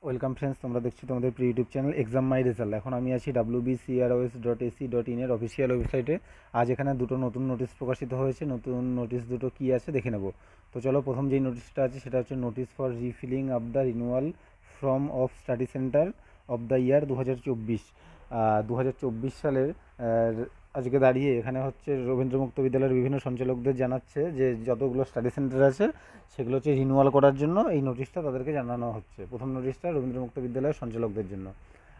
Welcome friends, তোমরা দেখছো তোমাদের প্রি ইউটিউব চ্যানেল এক্সাম মাই রেজাল্ট। এখন আমি আছি wbcros.ac.in এর অফিসিয়াল ওয়েবসাইটে। আজ এখানে দুটো নতুন নোটিশ প্রকাশিত হয়েছে। নতুন নোটিশ দুটো কী আছে দেখে নেব। তো চলো, প্রথম যেই নোটিশটা আছে সেটা হচ্ছে notice for refilling of the renewal form of study centre of the year 2024। 2024 সালের আজকে দাঁড়িয়ে এখানে হচ্ছে রবীন্দ্র মুক্ত বিদ্যালয়ের বিভিন্ন সঞ্চালকদের জানাচ্ছে যে যতগুলো স্টাডি সেন্টার আছে সেগুলো হচ্ছে রিনিউয়াল করার জন্য এই নোটিশটা তাদেরকে জানানো হচ্ছে। প্রথম নোটিশটা রবীন্দ্র মুক্ত বিদ্যালয়ের সঞ্চালকদের জন্য,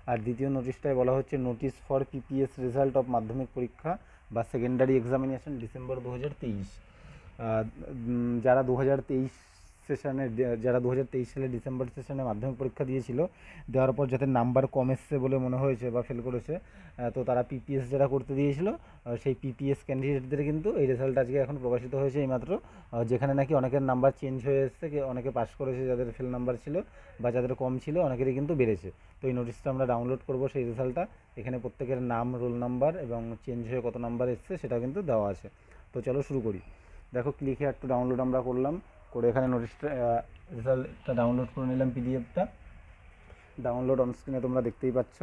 আর দ্বিতীয় নোটিশটায় বলা হচ্ছে notice for PPS result of মাধ্যমিক পরীক্ষা বা সেকেন্ডারি এক্সামিনেশন ডিসেম্বর 2023। যারা 2023 সেশনে যারা 2023 সালে ডিসেম্বর সেশনে মাধ্যমিক পরীক্ষা দিয়েছিল, দেওয়ার পর যাতে নাম্বার কম এসছে বলে মনে হয়েছে বা ফেল করেছে, তো তারা পিপিএস যারা করতে দিয়েছিল সেই পিপিএস ক্যান্ডিডেটদের কিন্তু এই রেজাল্ট আজকে এখন প্রকাশিত হয়েছে এইমাত্র। যেখানে নাকি অনেকের নাম্বার চেঞ্জ হয়ে এসছে, অনেকে পাস করেছে যাদের ফেল নাম্বার ছিল, বা যাদের কম ছিল অনেকেরই কিন্তু বেড়েছে। তো এই নোটিশটা আমরা ডাউনলোড করব, সেই রেজাল্টটা এখানে প্রত্যেকের নাম, রোল নাম্বার এবং চেঞ্জ হয়ে কত নাম্বার এসছে সেটা কিন্তু দেওয়া আছে। তো চলো শুরু করি। দেখো, ক্লিক হেয়ার টু ডাউনলোড আমরা করলাম, করে এখানে নোটিশটা রেজাল্টটা ডাউনলোড করে নিলাম। পিডিএফটা ডাউনলোড অন স্ক্রিনে তোমরা দেখতেই পাচ্ছ।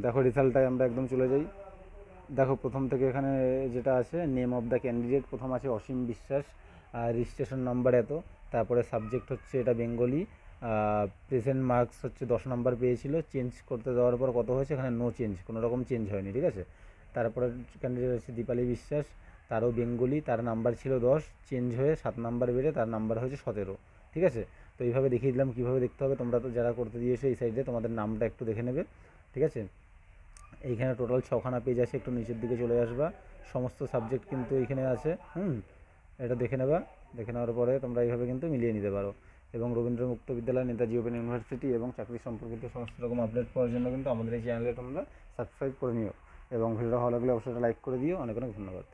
দেখো, রেজাল্টটায় আমরা একদম চলে যাই। দেখো, প্রথম থেকে এখানে যেটা আছে নেম অফ দ্য ক্যান্ডিডেট, প্রথম আছে অসীম বিশ্বাস, রেজিস্ট্রেশন নাম্বার এত, তারপরে সাবজেক্ট হচ্ছে এটা বেঙ্গলি, প্রেজেন্ট মার্কস হচ্ছে 10 নাম্বার পেয়েছিল, চেঞ্জ করতে দেওয়ার পর কত হয়েছে, এখানে নো চেঞ্জ, কোনো রকম চেঞ্জ হয়নি, ঠিক আছে। তারপরে ক্যান্ডিডেট হচ্ছে দীপালি বিশ্বাস, তারও বেঙ্গলি, তার নাম্বার ছিল 10, চেঞ্জ হয়ে 7 নাম্বার বেড়ে তার নাম্বার হয়েছে 17, ঠিক আছে। তো এইভাবে দেখিয়ে দিলাম কীভাবে দেখতে হবে। তোমরা তো যারা করতে দিয়েছো এই সাইডে তোমাদের নামটা একটু দেখে নেবে, ঠিক আছে। এইখানে টোটাল 6খানা পেজ আছে, একটু নিচের দিকে চলে আসবা, সমস্ত সাবজেক্ট কিন্তু এইখানে আছে। এটা দেখে নেবা, দেখে নেওয়ার পরে তোমরা এইভাবে কিন্তু মিলিয়ে নিতে পারো। এবং রবীন্দ্র মুক্ত বিদ্যালয়, নেতাজি ওপেন ইউনিভার্সিটি এবং চাকরি সম্পর্কিত সমস্ত রকম আপডেট পাওয়ার জন্য কিন্তু আমাদের এই চ্যানেলে তোমরা সাবস্ক্রাইব করে নিও, এবং ভিডিওটা ভালো লাগলে অবশ্যই লাইক করে দিও। অনেক অনেক ধন্যবাদ।